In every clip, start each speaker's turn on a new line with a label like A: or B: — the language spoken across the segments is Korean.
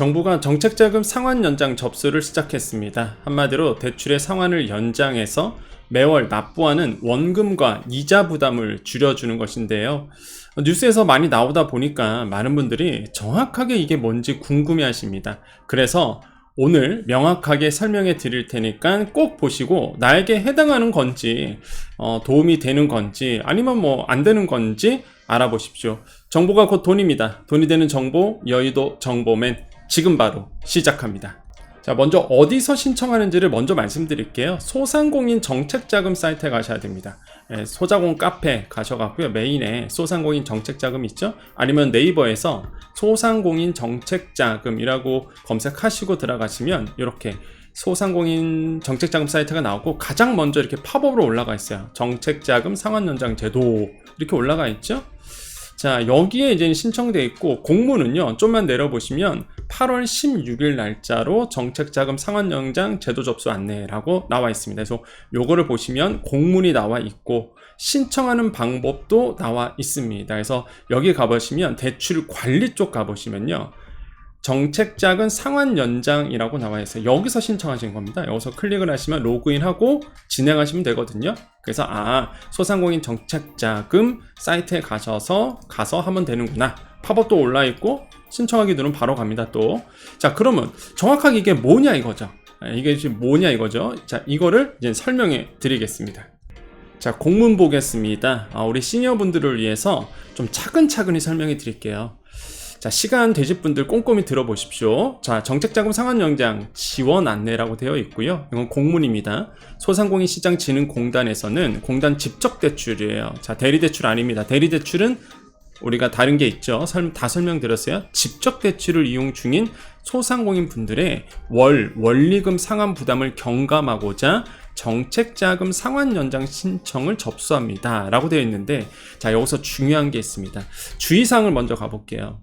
A: 정부가 정책자금 상환 연장 접수를 시작했습니다. 한마디로 대출의 상환을 연장해서 매월 납부하는 원금과 이자 부담을 줄여주는 것인데요. 뉴스에서 많이 나오다 보니까 많은 분들이 정확하게 이게 뭔지 궁금해 하십니다. 그래서 오늘 명확하게 설명해 드릴 테니까 꼭 보시고 나에게 해당하는 건지 도움이 되는 건지 아니면 뭐 안 되는 건지 알아보십시오. 정보가 곧 돈입니다. 돈이 되는 정보, 여의도 정보맨 지금 바로 시작합니다. 자, 먼저 어디서 신청하는지를 먼저 말씀드릴게요. 소상공인 정책자금 사이트에 가셔야 됩니다. 소자공 카페 가셔갖고요. 메인에 소상공인 정책자금 있죠? 아니면 네이버에서 소상공인 정책자금이라고 검색하시고 들어가시면 이렇게 소상공인 정책자금 사이트가 나오고 가장 먼저 이렇게 팝업으로 올라가 있어요. 정책자금 상환연장 제도 이렇게 올라가 있죠? 자, 여기에 이제 신청되어 있고 공문은요, 좀만 내려보시면 8월 16일 날짜로 정책자금 상환연장 제도 접수 안내라고 나와 있습니다. 그래서 요거를 보시면 공문이 나와 있고 신청하는 방법도 나와 있습니다. 그래서 여기 가보시면 대출 관리 쪽 가보시면요, 정책자금 상환연장이라고 나와 있어요. 여기서 신청하신 겁니다. 여기서 클릭을 하시면 로그인하고 진행하시면 되거든요. 그래서 소상공인 정책자금 사이트에 가서 하면 되는구나. 팝업도 올라 있고 신청하기 누르면 바로 갑니다. 또 자, 그러면 정확하게 이게 뭐냐 이거죠. 이게 지금 뭐냐 이거죠. 자, 이거를 이제 설명해 드리겠습니다. 자, 공문 보겠습니다. 우리 시니어분들을 위해서 좀 차근차근히 설명해 드릴게요. 자, 시간 되실 분들 꼼꼼히 들어보십시오. 자, 정책자금 상환연장 지원 안내라고 되어 있고요. 이건 공문입니다. 소상공인시장진흥공단에서는 공단 직접대출이에요. 자, 대리대출 아닙니다. 대리대출은 우리가 다른 게 있죠. 다 설명드렸어요. 직접대출을 이용 중인 소상공인 분들의 원리금 상환 부담을 경감하고자 정책자금 상환연장 신청을 접수합니다 라고 되어 있는데, 자, 여기서 중요한 게 있습니다. 주의사항을 먼저 가볼게요.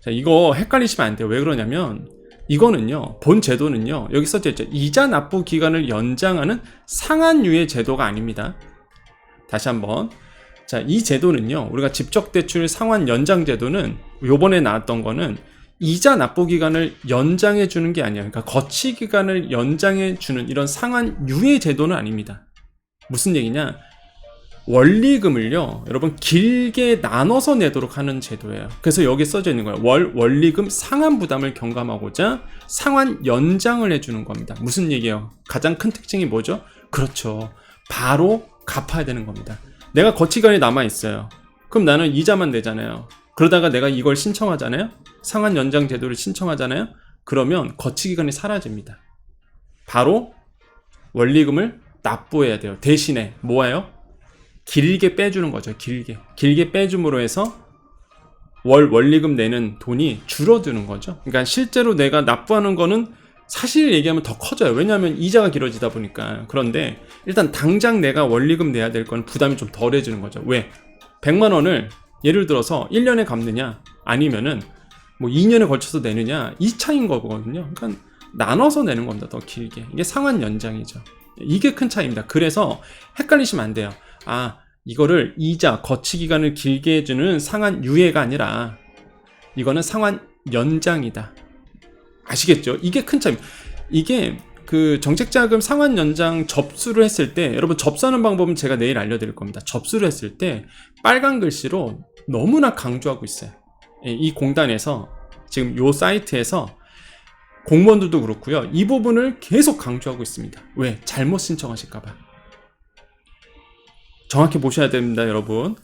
A: 자, 이거 헷갈리시면 안 돼요. 왜 그러냐면 이거는요, 본 제도는요, 여기 써져 있죠. 이자 납부 기간을 연장하는 상환유예 제도가 아닙니다. 다시 한번. 자, 이 제도는요, 우리가 직접대출 상환 연장 제도는 요번에 나왔던 거는 이자 납부 기간을 연장해 주는 게 아니에요. 그러니까 거치 기간을 연장해 주는 이런 상환 유예 제도는 아닙니다. 무슨 얘기냐? 원리금을요, 여러분 길게 나눠서 내도록 하는 제도예요. 그래서 여기 써져 있는 거예요. 원리금 상환 부담을 경감하고자 상환 연장을 해주는 겁니다. 무슨 얘기예요? 가장 큰 특징이 뭐죠? 그렇죠. 바로 갚아야 되는 겁니다. 내가 거치기간이 남아있어요. 그럼 나는 이자만 내잖아요. 그러다가 내가 이걸 신청하잖아요. 상환 연장 제도를 신청하잖아요. 그러면 거치기간이 사라집니다. 바로 원리금을 납부해야 돼요. 대신에 뭐예요? 길게 빼주는 거죠. 길게 빼줌으로 해서 원리금 내는 돈이 줄어드는 거죠. 그러니까 실제로 내가 납부하는 거는 사실 얘기하면 더 커져요. 왜냐하면 이자가 길어지다 보니까. 그런데 일단 당장 내가 원리금 내야 될 건 부담이 좀 덜해지는 거죠. 왜? 100만 원을 예를 들어서 1년에 갚느냐 아니면은 뭐 2년에 걸쳐서 내느냐, 이 차이인 거거든요. 그러니까 나눠서 내는 겁니다. 더 길게. 이게 상환 연장이죠. 이게 큰 차이입니다. 그래서 헷갈리시면 안 돼요. 이거를 이자, 거치기간을 길게 해주는 상환 유예가 아니라 이거는 상환 연장이다. 아시겠죠? 이게 큰 차이입니다. 이게 그 정책자금 상환 연장 접수를 했을 때, 여러분 접수하는 방법은 제가 내일 알려드릴 겁니다. 접수를 했을 때 빨간 글씨로 너무나 강조하고 있어요. 이 공단에서 지금 요 사이트에서 공무원들도 그렇고요. 이 부분을 계속 강조하고 있습니다. 왜? 잘못 신청하실까봐. 정확히 보셔야 됩니다, 여러분.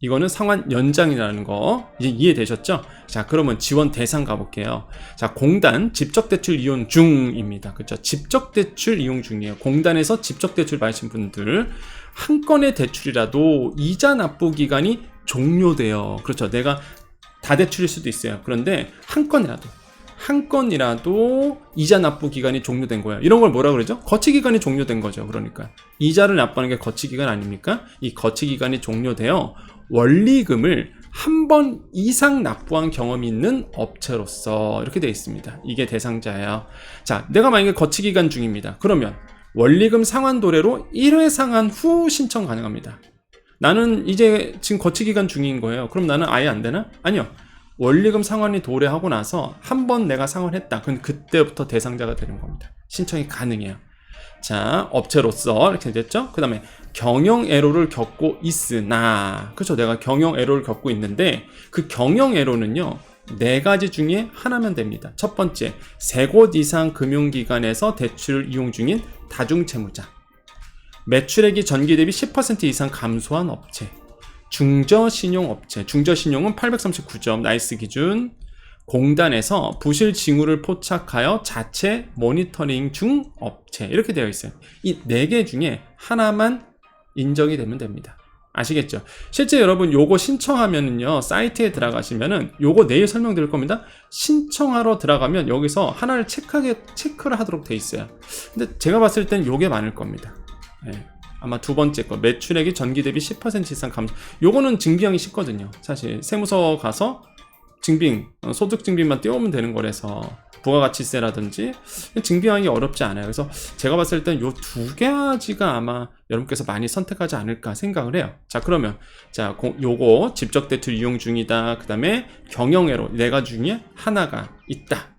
A: 이거는 상환 연장이라는 거 이제 이해되셨죠? 자, 그러면 지원 대상 가볼게요. 자, 공단 직접대출 이용 중입니다. 그렇죠? 직접대출 이용 중이에요. 공단에서 직접대출 받으신 분들 한 건의 대출이라도 이자 납부 기간이 종료돼요. 그렇죠? 내가 다대출일 수도 있어요. 그런데 한 건이라도 이자 납부 기간이 종료된 거예요. 이런 걸 뭐라 그러죠? 거치 기간이 종료된 거죠. 그러니까 이자를 납부하는 게 거치 기간 아닙니까? 이 거치 기간이 종료되어 원리금을 한 번 이상 납부한 경험이 있는 업체로서 이렇게 되어 있습니다. 이게 대상자예요. 자, 내가 만약에 거치 기간 중입니다. 그러면 원리금 상환 도래로 1회 상환 후 신청 가능합니다. 나는 이제 지금 거치 기간 중인 거예요. 그럼 나는 아예 안 되나? 아니요. 원리금 상환이 도래하고 나서 한 번 내가 상환했다. 그럼 그때부터 대상자가 되는 겁니다. 신청이 가능해요. 자, 업체로서 이렇게 됐죠? 그 다음에 경영 애로를 겪고 있으나, 그렇죠? 내가 경영 애로를 겪고 있는데 그 경영 애로는요, 4가지 중에 하나면 됩니다. 첫 번째, 3곳 이상 금융기관에서 대출을 이용 중인 다중채무자, 매출액이 전기 대비 10% 이상 감소한 업체, 중저신용업체, 중저신용은 839점 나이스 기준, 공단에서 부실 징후를 포착하여 자체 모니터링 중 업체, 이렇게 되어 있어요. 이 4개 중에 하나만 인정이 되면 됩니다. 아시겠죠? 실제 여러분 요거 신청하면은요, 사이트에 들어가시면은 요거 내일 설명드릴 겁니다. 신청하러 들어가면 여기서 하나를 체크를 하도록 돼 있어요. 근데 제가 봤을 땐 요게 많을 겁니다. 네. 아마 두 번째 거, 매출액이 전기 대비 10% 이상 감소. 요거는 증빙하기 쉽거든요. 사실 세무서 가서 증빙, 소득 증빙만 띄우면 되는 거라서 부가가치세라든지 증빙하기 어렵지 않아요. 그래서 제가 봤을 땐 요 2가지가 아마 여러분께서 많이 선택하지 않을까 생각을 해요. 자, 그러면 자, 요거 직접 대출 이용 중이다. 그 다음에 경영애로 4가지 중에 하나가 있다.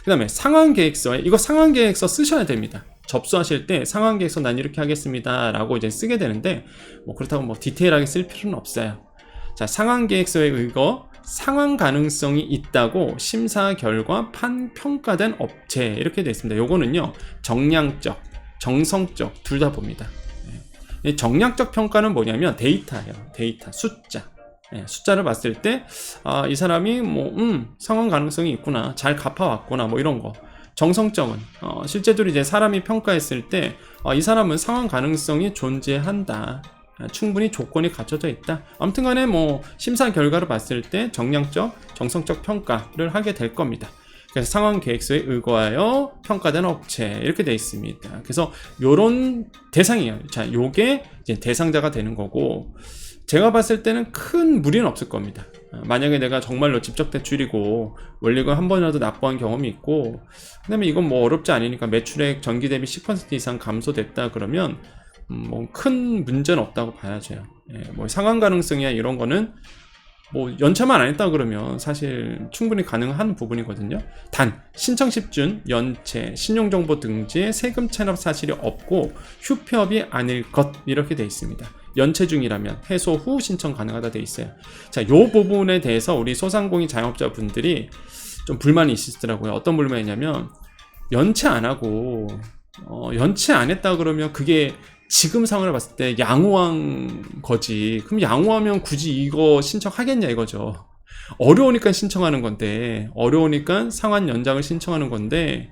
A: 그 다음에 상환계획서에, 이거 상환계획서 쓰셔야 됩니다. 접수하실 때 상환계획서 난 이렇게 하겠습니다 라고 이제 쓰게 되는데, 뭐 그렇다고 뭐 디테일하게 쓸 필요는 없어요. 자, 상환계획서에 이거 상환 가능성이 있다고 심사 결과 평가된 업체, 이렇게 되어 있습니다. 요거는요, 정량적, 정성적 둘 다 봅니다. 정량적 평가는 뭐냐면 데이터예요. 데이터, 숫자. 숫자를 봤을 때, 아, 이 사람이 뭐, 상환 가능성이 있구나, 잘 갚아왔구나, 뭐 이런 거. 정성적은, 실제로 이제 사람이 평가했을 때, 이 사람은 상환 가능성이 존재한다. 충분히 조건이 갖춰져 있다. 아무튼 간에 뭐 심사 결과를 봤을 때 정량적, 정성적 평가를 하게 될 겁니다. 그래서 상환 계획서에 의거하여 평가된 업체, 이렇게 되어 있습니다. 그래서 요런 대상이에요. 자, 요게 이제 대상자가 되는 거고, 제가 봤을 때는 큰 무리는 없을 겁니다. 만약에 내가 정말로 직접 대출이고 원리금 한 번이라도 납부한 경험이 있고, 그다음에 이건 뭐 어렵지 않으니까 매출액 전기 대비 10% 이상 감소됐다 그러면 뭐 큰 문제는 없다고 봐야죠. 뭐 상환 가능성이야 이런 거는 뭐 연체만 안 했다 그러면 사실 충분히 가능한 부분이거든요. 단 신청 시준, 연체, 신용정보 등지에 세금 체납 사실이 없고 휴폐업이 아닐 것, 이렇게 돼 있습니다. 연체 중이라면 해소 후 신청 가능하다 돼 있어요. 자, 요 부분에 대해서 우리 소상공인 자영업자분들이 좀 불만이 있으시더라고요. 어떤 불만이냐면, 연체 안 하고 연체 안 했다 그러면 그게 지금 상황을 봤을 때 양호한 거지. 그럼 양호하면 굳이 이거 신청하겠냐 이거죠. 어려우니까 신청하는 건데, 어려우니까 상환 연장을 신청하는 건데,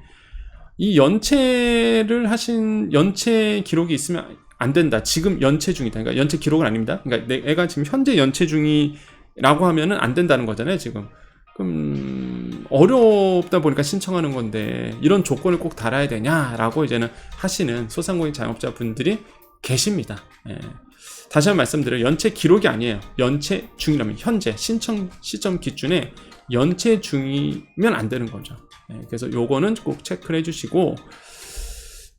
A: 이 연체를 하신 연체 기록이 있으면 안 된다. 지금 연체 중이다. 그러니까 연체 기록은 아닙니다. 그러니까 내가 지금 현재 연체 중이라고 하면은 안 된다는 거잖아요, 지금. 그럼 어렵다 보니까 신청하는 건데 이런 조건을 꼭 달아야 되냐라고 이제는 하시는 소상공인 자영업자분들이 계십니다. 다시 한번 말씀드려요. 연체 기록이 아니에요. 연체 중이라면, 현재 신청 시점 기준에 연체 중이면 안 되는 거죠. 그래서 요거는 꼭 체크를 해주시고,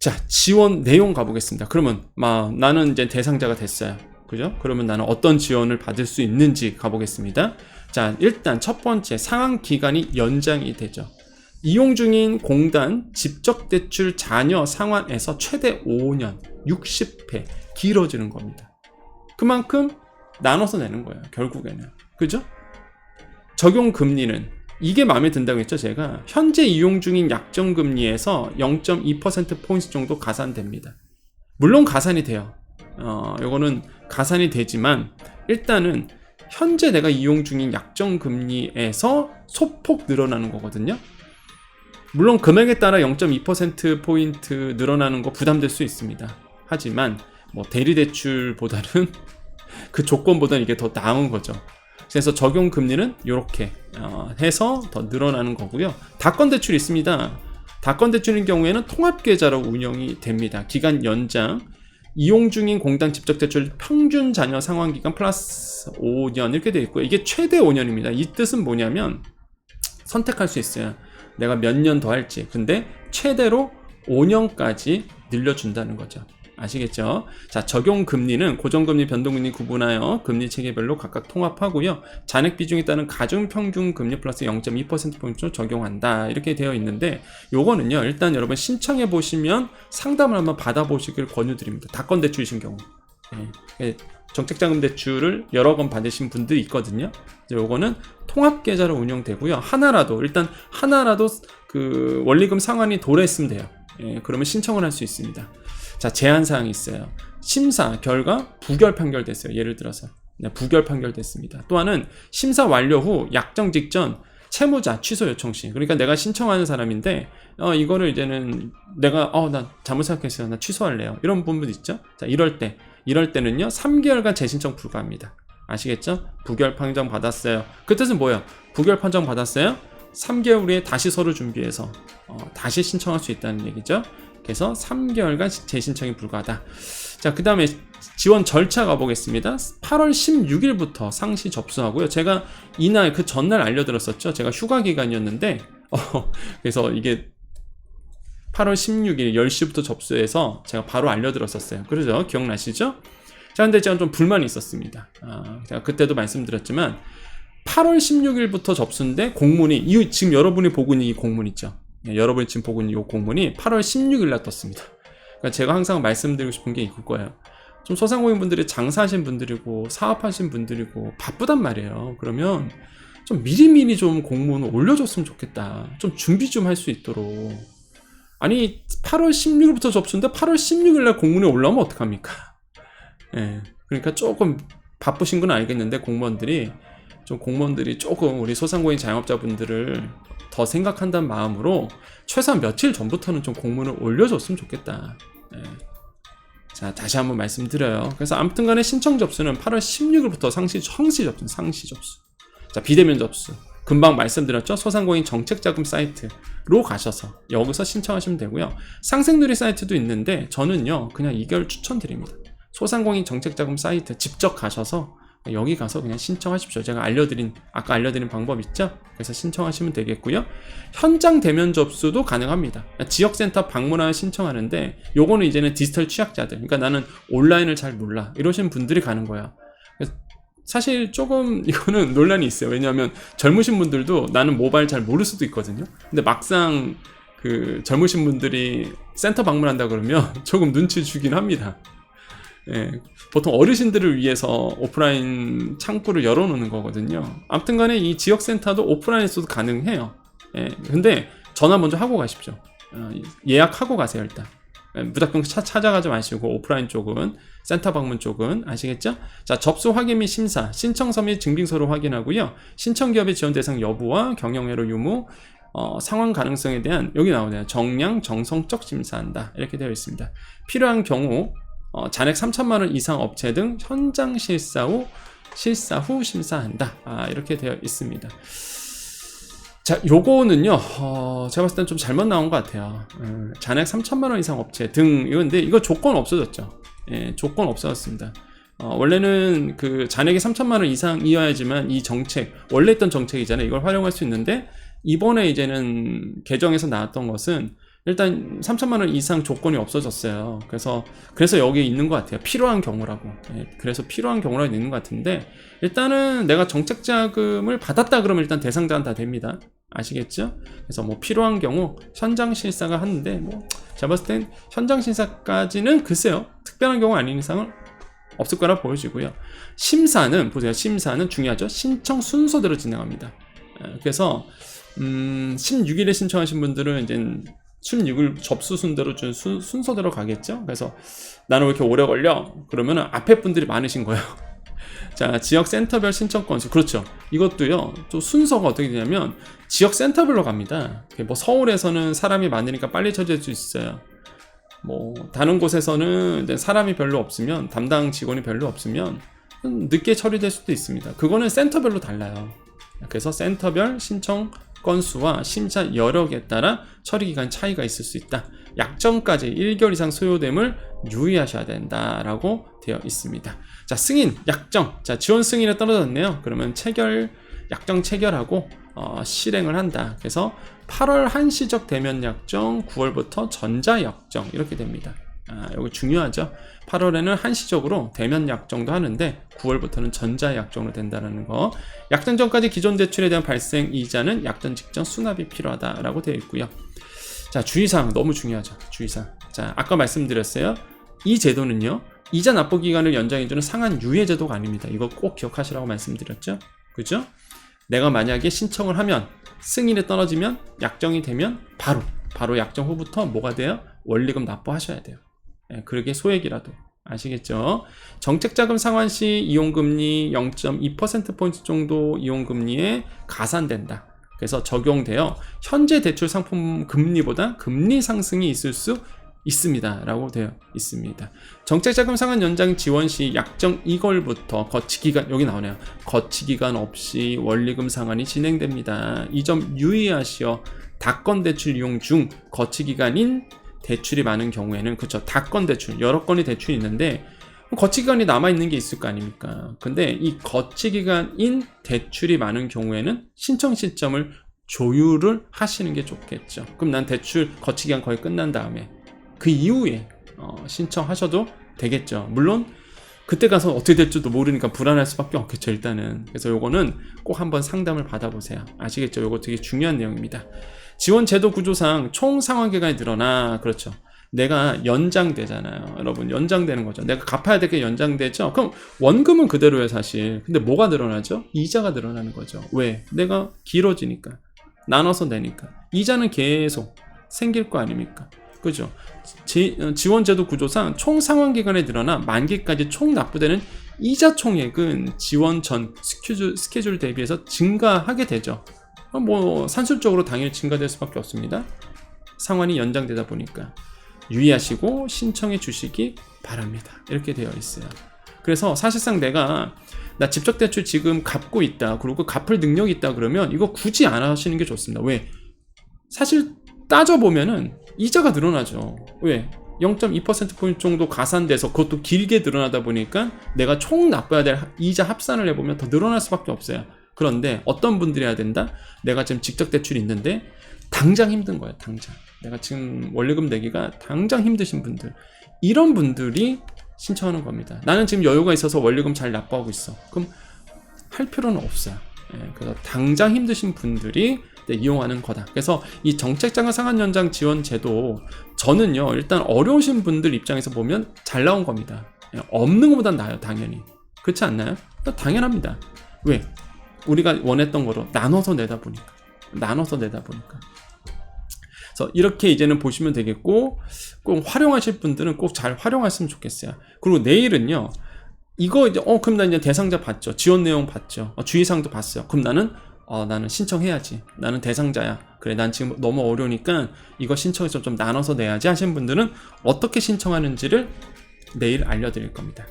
A: 자, 지원 내용 가보겠습니다. 그러면 나는 이제 대상자가 됐어요. 그죠? 그러면 나는 어떤 지원을 받을 수 있는지 가보겠습니다. 자, 일단 첫 번째, 상환 기간이 연장이 되죠. 이용 중인 공단 직접대출 잔여 상환에서 최대 5년 60회 길어지는 겁니다. 그만큼 나눠서 내는 거예요, 결국에는. 그죠? 적용 금리는, 이게 마음에 든다고 했죠, 제가. 현재 이용 중인 약정금리에서 0.2%포인트 정도 가산됩니다. 물론 가산이 돼요. 요거는 가산이 되지만, 일단은 현재 내가 이용 중인 약정금리에서 소폭 늘어나는 거거든요. 물론 금액에 따라 0.2%포인트 늘어나는 거 부담될 수 있습니다. 하지만 뭐 대리대출보다는 그 조건보다는 이게 더 나은 거죠. 그래서 적용 금리는 이렇게 해서 더 늘어나는 거고요. 다건대출이 있습니다. 다건대출인 경우에는 통합계좌로 운영이 됩니다. 기간 연장, 이용 중인 공단 직접대출 평균 잔여 상환기간 플러스 5년 이렇게 되어 있고요. 이게 최대 5년입니다. 이 뜻은 뭐냐면 선택할 수 있어요. 내가 몇 년 더 할지. 근데 최대로 5년까지 늘려준다는 거죠. 아시겠죠? 자, 적용 금리는 고정금리, 변동금리 구분하여 금리 체계별로 각각 통합하고요. 잔액 비중에 따른 가중평균 금리 플러스 0.2%포인트로 적용한다. 이렇게 되어 있는데 요거는요. 일단 여러분 신청해 보시면 상담을 한번 받아보시길 권유드립니다. 다건대출이신 경우. 네. 정책자금 대출을 여러 건 받으신 분들이 있거든요. 요거는 통합계좌로 운영되고요. 하나라도 그 원리금 상환이 도래했으면 돼요. 예, 그러면 신청을 할 수 있습니다. 자, 제한사항이 있어요. 심사 결과 부결 판결됐어요. 예를 들어서 부결 판결됐습니다. 또 하나는 심사 완료 후 약정 직전 채무자 취소 요청 시, 그러니까 내가 신청하는 사람인데 이거를 이제는 내가 나 잘못 생각했어요. 나 취소할래요. 이런 부분 있죠. 자, 이럴 때는요 3개월간 재신청 불가합니다. 아시겠죠? 부결 판정 받았어요. 그 뜻은 뭐예요? 부결 판정 받았어요? 3개월 후에 다시 서류 준비해서 다시 신청할 수 있다는 얘기죠. 그래서 3개월간 재신청이 불가하다. 자, 그 다음에 지원 절차 가보겠습니다. 8월 16일부터 상시 접수하고요. 제가 이날 그 전날 알려드렸었죠. 제가 휴가 기간이었는데 그래서 이게 8월 16일 10시부터 접수해서 제가 바로 알려드렸었어요. 그러죠? 기억나시죠? 자, 근데 제가 좀 불만이 있었습니다. 제가 그때도 말씀드렸지만 8월 16일부터 접수인데 공문이 지금 여러분이 보고 있는 이 공문 있죠? 여러분이 지금 보고 있는 이 공문이 8월 16일날 떴습니다. 그러니까 제가 항상 말씀드리고 싶은 게 이거예요. 좀 소상공인분들이 장사하신 분들이고 사업하신 분들이고 바쁘단 말이에요. 그러면 좀 미리미리 좀 공문을 올려줬으면 좋겠다. 좀 준비 좀 할 수 있도록. 아니 8월 16일부터 접수인데 8월 16일날 공문이 올라오면 어떡합니까? 예, 그러니까 조금 바쁘신 건 알겠는데 공무원들이 조금 우리 소상공인 자영업자분들을 더 생각한다는 마음으로 최소한 며칠 전부터는 좀 공문을 올려줬으면 좋겠다. 예. 자, 다시 한번 말씀드려요. 그래서 아무튼 간에 신청 접수는 8월 16일부터 상시 접수. 자, 비대면 접수. 금방 말씀드렸죠? 소상공인 정책자금 사이트로 가셔서 여기서 신청하시면 되고요. 상생누리 사이트도 있는데 저는요 그냥 이걸 추천드립니다. 소상공인 정책자금 사이트 직접 가셔서 여기 가서 그냥 신청하십시오. 제가 아까 알려드린 방법 있죠? 그래서 신청하시면 되겠고요. 현장 대면 접수도 가능합니다. 지역센터 방문하여 신청하는데 요거는 이제는 디지털 취약자들, 그러니까 나는 온라인을 잘 몰라 이러신 분들이 가는 거야. 사실 조금 이거는 논란이 있어요. 왜냐하면 젊으신 분들도 나는 모바일 잘 모를 수도 있거든요. 근데 막상 그 젊으신 분들이 센터 방문한다 그러면 조금 눈치 주긴 합니다. 예, 보통 어르신들을 위해서 오프라인 창구를 열어놓는 거거든요. 아무튼 간에 이 지역센터도 오프라인에서도 가능해요. 예, 근데 전화 먼저 하고 가십시오. 예약하고 가세요 일단. 예, 무조건 찾아가지 마시고 오프라인 쪽은, 센터 방문 쪽은 아시겠죠? 자, 접수 확인 및 심사, 신청서 및 증빙서로 확인하고요. 신청기업의 지원 대상 여부와 경영회로 유무, 상환 가능성에 대한 여기 나오네요. 정량, 정성적 심사한다 이렇게 되어 있습니다. 필요한 경우 잔액 3천만 원 이상 업체 등 현장 실사 후 심사한다. 이렇게 되어 있습니다. 자, 요거는요, 제가 봤을 땐 좀 잘못 나온 것 같아요. 잔액 3천만 원 이상 업체 등, 이건데, 이거 조건 없어졌죠. 예, 조건 없어졌습니다. 원래는 그 잔액이 3천만 원 이상이어야지만 이 정책, 원래 있던 정책이잖아요. 이걸 활용할 수 있는데, 이번에 이제는 개정에서 나왔던 것은 일단 3천만 원 이상 조건이 없어졌어요. 그래서 여기 있는 것 같아요. 필요한 경우라고. 예, 그래서 필요한 경우라고 있는 것 같은데, 일단은 내가 정책 자금을 받았다 그러면 일단 대상자는 다 됩니다. 아시겠죠? 그래서 뭐 필요한 경우 현장 실사가 하는데, 제가 봤을 땐 현장 실사까지는 글쎄요, 특별한 경우 아닌 이상은 없을 거라 보여지고요. 심사는 보세요. 심사는 중요하죠. 신청 순서대로 진행합니다. 그래서 16일에 신청하신 분들은 이제 16일 접수 순대로 준 순서대로 가겠죠. 그래서 나는 왜 이렇게 오래 걸려? 그러면은 앞에 분들이 많으신 거예요. 자, 지역 센터별 신청 건수, 그렇죠. 이것도요, 또 순서가 어떻게 되냐면 지역 센터별로 갑니다. 뭐 서울에서는 사람이 많으니까 빨리 처리할 수 있어요. 뭐 다른 곳에서는 이제 사람이 별로 없으면, 담당 직원이 별로 없으면 늦게 처리될 수도 있습니다. 그거는 센터별로 달라요. 그래서 센터별 신청 건수와 심사 여력에 따라 처리 기간 차이가 있을 수 있다. 약정까지 1개월 이상 소요됨을 유의하셔야 된다라고 되어 있습니다. 자, 승인, 약정. 자, 지원 승인에 떨어졌네요. 그러면 약정 체결하고 실행을 한다. 그래서 8월 한시적 대면 약정, 9월부터 전자 약정 이렇게 됩니다. 여기 중요하죠. 8월에는 한시적으로 대면 약정도 하는데 9월부터는 전자 약정으로 된다는 거. 약정 전까지 기존 대출에 대한 발생 이자는 약정 직전 수납이 필요하다라고 되어 있고요. 자, 주의사항 너무 중요하죠. 주의사항. 자, 아까 말씀드렸어요. 이 제도는요, 이자 납부 기간을 연장해주는 상한 유예 제도가 아닙니다. 이거 꼭 기억하시라고 말씀드렸죠. 그죠? 내가 만약에 신청을 하면 승인이 떨어지면 약정이 되면 바로 약정 후부터 뭐가 돼요? 원리금 납부하셔야 돼요. 그러게 소액이라도. 아시겠죠? 정책자금 상환 시 이용금리 0.2%포인트 정도 이용금리에 가산된다. 그래서 적용되어 현재 대출 상품 금리보다 금리 상승이 있을 수 있습니다. 라고 되어 있습니다. 정책자금 상환 연장 지원 시 약정 2개월부터 거치기간, 여기 나오네요. 거치기간 없이 원리금 상환이 진행됩니다. 이 점 유의하시어 다건 대출 이용 중 거치기간인 대출이 많은 경우에는, 그쵸, 다건 대출, 여러 건의 대출이 있는데 거치기간이 남아있는 게 있을 거 아닙니까? 근데 이 거치기간인 대출이 많은 경우에는 신청 시점을 조율을 하시는 게 좋겠죠. 그럼 난 대출 거치기간 거의 끝난 다음에 그 이후에 신청하셔도 되겠죠. 물론 그때 가서 어떻게 될지도 모르니까 불안할 수밖에 없겠죠, 일단은. 그래서 요거는 꼭 한번 상담을 받아보세요. 아시겠죠? 요거 되게 중요한 내용입니다. 지원 제도 구조상 총 상환 기간이 늘어나, 그렇죠, 내가 연장되잖아요. 여러분, 연장되는 거죠. 내가 갚아야 될 게 연장되죠. 그럼 원금은 그대로예요, 사실. 근데 뭐가 늘어나죠? 이자가 늘어나는 거죠. 왜? 내가 길어지니까, 나눠서 내니까. 이자는 계속 생길 거 아닙니까? 그죠? 지원제도 구조상 총 상환 기간에 늘어나 만기까지 총 납부되는 이자 총액은 지원 전 스케줄 대비해서 증가하게 되죠. 뭐 산술적으로 당연히 증가될 수밖에 없습니다. 상환이 연장되다 보니까 유의하시고 신청해 주시기 바랍니다. 이렇게 되어 있어요. 그래서 사실상 나 집적대출 지금 갚고 있다, 그리고 갚을 능력이 있다 그러면 이거 굳이 안 하시는 게 좋습니다. 왜? 사실 따져보면은 이자가 늘어나죠. 왜? 0.2%포인트 정도 가산돼서 그것도 길게 늘어나다 보니까 내가 총 납부해야 될 이자 합산을 해보면 더 늘어날 수밖에 없어요. 그런데 어떤 분들이 해야 된다? 내가 지금 직접대출이 있는데 당장 힘든 거예요. 당장. 내가 지금 원리금 내기가 당장 힘드신 분들. 이런 분들이 신청하는 겁니다. 나는 지금 여유가 있어서 원리금 잘 납부하고 있어. 그럼 할 필요는 없어요. 그래서 당장 힘드신 분들이 이용하는 거다. 그래서 이 정책자금 상환 연장 지원 제도, 저는요, 일단 어려우신 분들 입장에서 보면 잘 나온 겁니다. 없는 것보단 나아요, 당연히. 그렇지 않나요? 당연합니다. 왜? 우리가 원했던 거로 나눠서 내다 보니까. 그래서 이렇게 이제는 보시면 되겠고, 꼭 활용하실 분들은 꼭 잘 활용하시면 좋겠어요. 그리고 내일은요, 이거 이제 그럼 나 이제 대상자 봤죠, 지원 내용 봤죠, 주의사항도 봤어요. 그럼 나는 신청해야지, 나는 대상자야, 그래 난 지금 너무 어려우니까 이거 신청해서 좀 나눠서 내야지 하시는 분들은 어떻게 신청하는지를 내일 알려드릴 겁니다.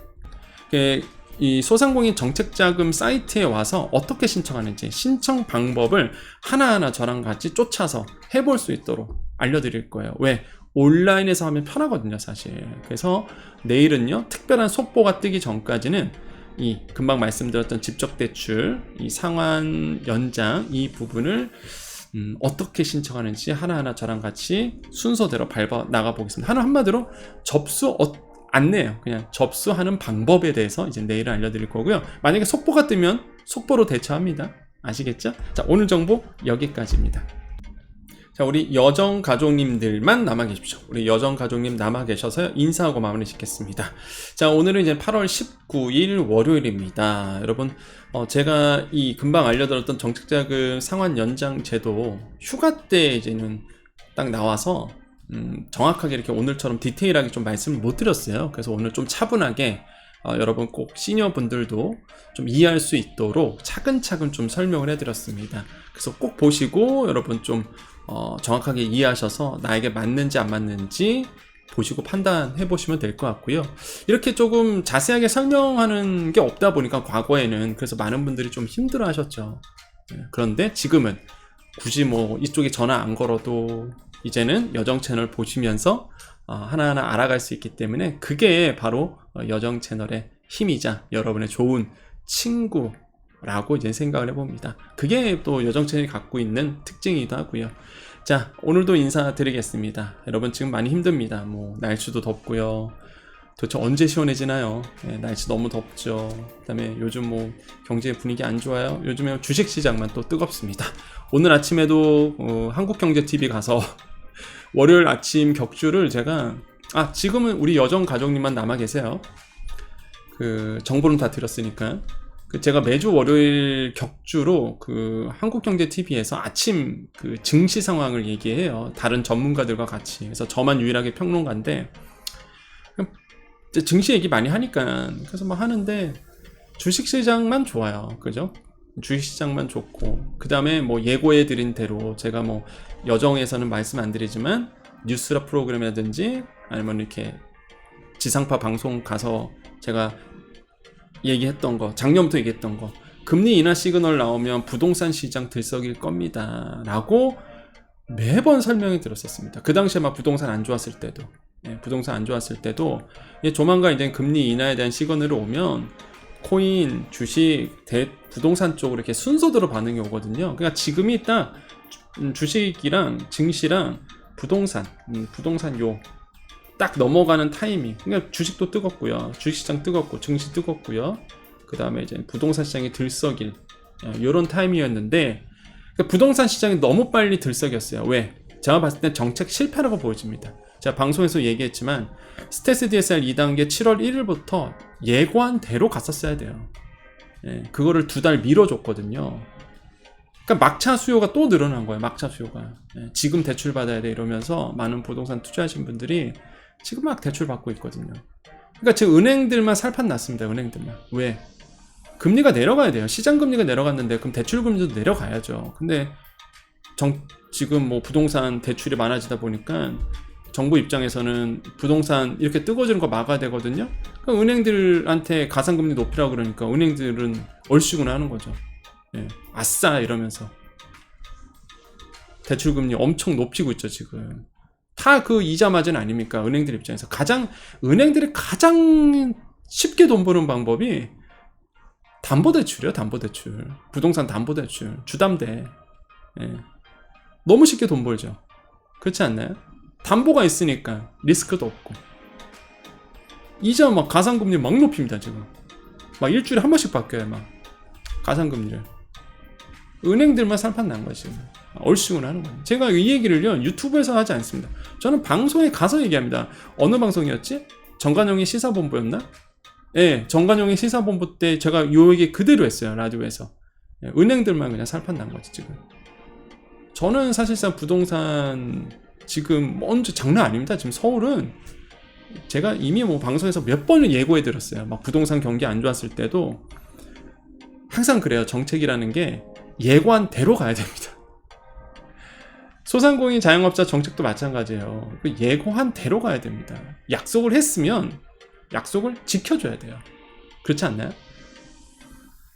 A: 이 소상공인 정책자금 사이트에 와서 어떻게 신청하는지, 신청 방법을 하나하나 저랑 같이 쫓아서 해볼 수 있도록 알려드릴 거예요. 왜? 온라인에서 하면 편하거든요, 사실. 그래서 내일은요, 특별한 속보가 뜨기 전까지는 이 금방 말씀드렸던 집적대출, 이 상환 연장, 이 부분을 어떻게 신청하는지 하나하나 저랑 같이 순서대로 밟아 나가 보겠습니다. 한마디로 접수 안내요. 그냥 접수하는 방법에 대해서 이제 내일 알려드릴 거고요. 만약에 속보가 뜨면 속보로 대처합니다. 아시겠죠? 자, 오늘 정보 여기까지입니다. 자, 우리 여정 가족님들만 남아 계십시오. 우리 여정 가족님 남아 계셔서 인사하고 마무리 짓겠습니다. 자, 오늘은 이제 8월 19일 월요일입니다. 여러분, 제가 이 금방 알려드렸던 정책자금 상환 연장 제도 휴가 때 이제는 딱 나와서 정확하게 이렇게 오늘처럼 디테일하게 좀 말씀을 못 드렸어요. 그래서 오늘 좀 차분하게 여러분 꼭 시니어 분들도 좀 이해할 수 있도록 차근차근 좀 설명을 해드렸습니다. 그래서 꼭 보시고 여러분 좀 정확하게 이해하셔서 나에게 맞는지 안 맞는지 보시고 판단해 보시면 될 것 같고요. 이렇게 조금 자세하게 설명하는 게 없다 보니까 과거에는 그래서 많은 분들이 좀 힘들어 하셨죠. 그런데 지금은 굳이 뭐 이쪽에 전화 안 걸어도 이제는 여정 채널 보시면서 하나하나 알아갈 수 있기 때문에 그게 바로 여정 채널의 힘이자 여러분의 좋은 친구 라고 이제 생각을 해봅니다. 그게 또 여정채널이 갖고 있는 특징이기도 하고요. 자, 오늘도 인사드리겠습니다. 여러분 지금 많이 힘듭니다. 뭐 날씨도 덥고요. 도대체 언제 시원해지나요? 네, 날씨 너무 덥죠. 그다음에 요즘 뭐 경제 분위기 안 좋아요. 요즘에 주식시장만 또 뜨겁습니다. 오늘 아침에도 한국경제TV 가서 월요일 아침 격주를 제가 지금은 우리 여정 가족님만 남아 계세요. 그 정보는 다 드렸으니까. 제가 매주 월요일 격주로 한국경제TV에서 아침 그 증시 상황을 얘기해요. 다른 전문가들과 같이. 그래서 저만 유일하게 평론가인데 증시 얘기 많이 하니까 그래서 뭐 하는데 주식시장만 좋아요. 그죠? 주식시장만 좋고 그 다음에 뭐 예고해드린 대로 제가 뭐 여정에서는 말씀 안 드리지만 뉴스라 프로그램이라든지 아니면 이렇게 지상파 방송 가서 제가 얘기했던 거, 작년부터 얘기했던 거, 금리 인하 시그널 나오면 부동산 시장 들썩일 겁니다 라고 매번 설명해 드렸었습니다. 그 당시에 막 부동산 안 좋았을 때도 부동산 안 좋았을 때도 조만간 이제 금리 인하에 대한 시그널이 오면 코인, 주식, 부동산 쪽으로 이렇게 순서대로 반응이 오거든요. 그러니까 지금이 딱 주식이랑 증시랑 부동산 딱 넘어가는 타이밍. 그러니까 주식도 뜨겁고요. 주식시장 뜨겁고 증시 뜨겁고요. 그 다음에 이제 부동산 시장이 들썩일 이런 타이밍이었는데 그러니까 부동산 시장이 너무 빨리 들썩였어요. 왜? 제가 봤을 때 정책 실패라고 보여집니다. 제가 방송에서 얘기했지만 스테스 DSR 2단계 7월 1일부터 예고한 대로 갔었어야 돼요. 그거를 2달 미뤄줬거든요. 그러니까 막차 수요가 또 늘어난 거예요. 막차 수요가. 지금 대출 받아야 돼 이러면서 많은 부동산 투자하신 분들이 지금 막 대출 받고 있거든요. 그러니까 지금 은행들만 살판 났습니다. 은행들만. 왜? 금리가 내려가야 돼요. 시장 금리가 내려갔는데 그럼 대출 금리도 내려가야죠. 근데 지금 뭐 부동산 대출이 많아지다 보니까 정부 입장에서는 부동산 이렇게 뜨거워지는 거 막아야 되거든요. 그러니까 은행들한테 가상금리 높이라고 그러니까 은행들은 얼씨구나 하는 거죠. 아싸 이러면서 대출금리 엄청 높이고 있죠. 지금 다 그 이자 마진 아닙니까? 은행들 입장에서 은행들이 가장 쉽게 돈 버는 방법이 담보대출이요. 담보대출, 부동산 담보대출, 주담대. 너무 쉽게 돈 벌죠. 그렇지 않나요? 담보가 있으니까 리스크도 없고 이자 막 가상금리 막 높입니다. 지금 막 일주일에 한 번씩 바뀌어요. 막 가상금리를 은행들만 살판 난 거야 지금. 얼씨구나 하는 거예요. 제가 이 얘기를요 유튜브에서 하지 않습니다. 저는 방송에 가서 얘기합니다. 어느 방송이었지? 정관용의 시사본부였나? 정관용의 시사본부 때 제가 요 얘기 그대로 했어요. 라디오에서. 은행들만 그냥 살판 난 거지 지금. 저는 사실상 부동산 지금 먼저 장난 아닙니다. 지금 서울은 제가 이미 뭐 방송에서 몇 번을 예고해 드렸어요. 막 부동산 경기 안 좋았을 때도 항상 그래요. 정책이라는 게 예고한 대로 가야 됩니다. 소상공인 자영업자 정책도 마찬가지예요. 예고한 대로 가야 됩니다. 약속을 했으면 약속을 지켜줘야 돼요. 그렇지 않나요?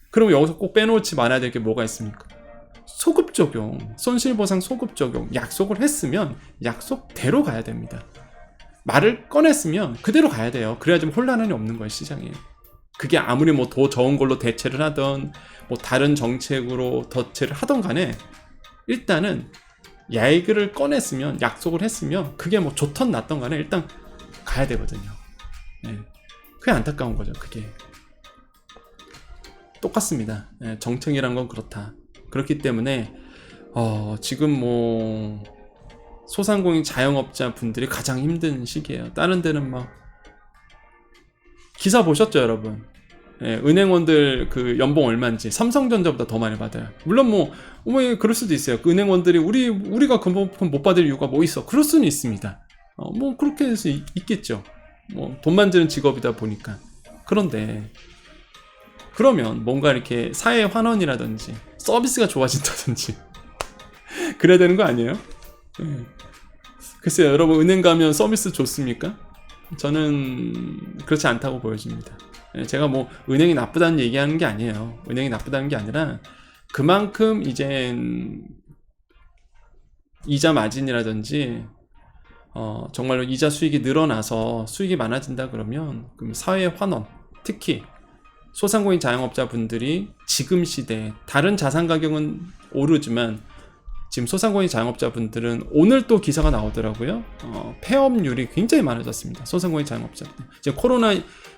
A: 그럼 여기서 꼭 빼놓지 말아야 될 게 뭐가 있습니까? 소급 적용, 손실보상 소급 적용. 약속을 했으면 약속대로 가야 됩니다. 말을 꺼냈으면 그대로 가야 돼요. 그래야 좀 혼란이 없는 거예요, 시장에. 그게 아무리 뭐 더 좋은 걸로 대체를 하던 뭐 다른 정책으로 대체를 하던 간에 일단은 얘기를 꺼냈으면 약속을 했으면 그게 뭐 좋던 낫던 간에 일단 가야 되거든요. 그게 안타까운 거죠. 그게 똑같습니다. 정책이란 건 그렇다. 그렇기 때문에 지금 뭐 소상공인 자영업자 분들이 가장 힘든 시기예요. 다른 데는 막 기사 보셨죠, 여러분? 은행원들 그 연봉 얼마인지 삼성전자보다 더 많이 받아요. 물론 뭐 그럴 수도 있어요. 그 은행원들이 우리가 그만큼 못 받을 이유가 뭐 있어? 그럴 수는 있습니다. 뭐 그렇게 해서 있겠죠. 뭐 돈 만드는 직업이다 보니까. 그런데 그러면 뭔가 이렇게 사회 환원이라든지 서비스가 좋아진다든지 그래야 되는 거 아니에요? 글쎄요, 여러분 은행 가면 서비스 좋습니까? 저는 그렇지 않다고 보여집니다. 제가 뭐 은행이 나쁘다는 얘기하는 게 아니에요. 은행이 나쁘다는 게 아니라 그만큼 이제 이자 마진이라든지 정말로 이자 수익이 늘어나서 수익이 많아진다 그러면 그럼 사회 환원, 특히 소상공인 자영업자분들이 지금 시대에 다른 자산 가격은 오르지만 지금 소상공인 자영업자분들은 오늘 또 기사가 나오더라고요. 폐업률이 굉장히 많아졌습니다. 소상공인 자영업자들. 지금 코로나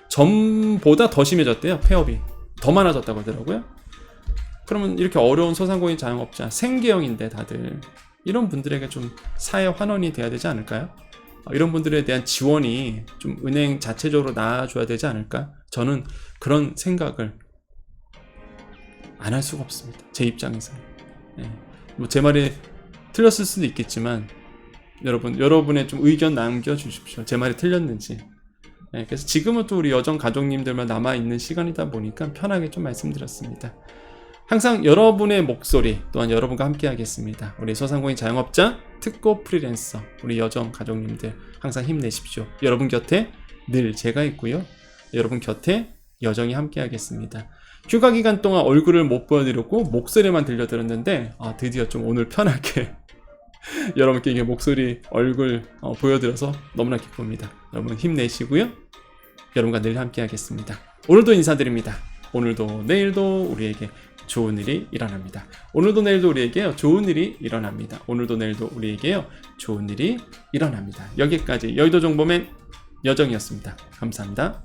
A: 전보다 더 심해졌대요. 폐업이. 더 많아졌다고 하더라고요. 그러면 이렇게 어려운 소상공인 자영업자, 생계형인데 다들 이런 분들에게 좀 사회 환원이 돼야 되지 않을까요? 이런 분들에 대한 지원이 좀 은행 자체적으로 나아줘야 되지 않을까? 저는 그런 생각을 안 할 수가 없습니다. 제 입장에서는. 네. 뭐 제 말이 틀렸을 수도 있겠지만 여러분의 좀 의견 남겨주십시오. 제 말이 틀렸는지. 네, 그래서 지금은 또 우리 여정 가족님들만 남아있는 시간이다 보니까 편하게 좀 말씀드렸습니다. 항상 여러분의 목소리 또한 여러분과 함께 하겠습니다. 우리 소상공인 자영업자, 특고 프리랜서, 우리 여정 가족님들 항상 힘내십시오. 여러분 곁에 늘 제가 있고요. 여러분 곁에 여정이 함께 하겠습니다. 휴가 기간 동안 얼굴을 못 보여드렸고 목소리만 들려드렸는데 드디어 좀 오늘 편하게 여러분께 이게 목소리, 얼굴 보여드려서 너무나 기쁩니다. 여러분 힘내시고요. 여러분과 늘 함께 하겠습니다. 오늘도 인사드립니다. 오늘도 내일도 우리에게 좋은 일이 일어납니다. 오늘도 내일도 우리에게요 좋은 일이 일어납니다. 오늘도 내일도 우리에게요 좋은 일이 일어납니다. 여기까지 여의도 정보맨 여정이었습니다. 감사합니다.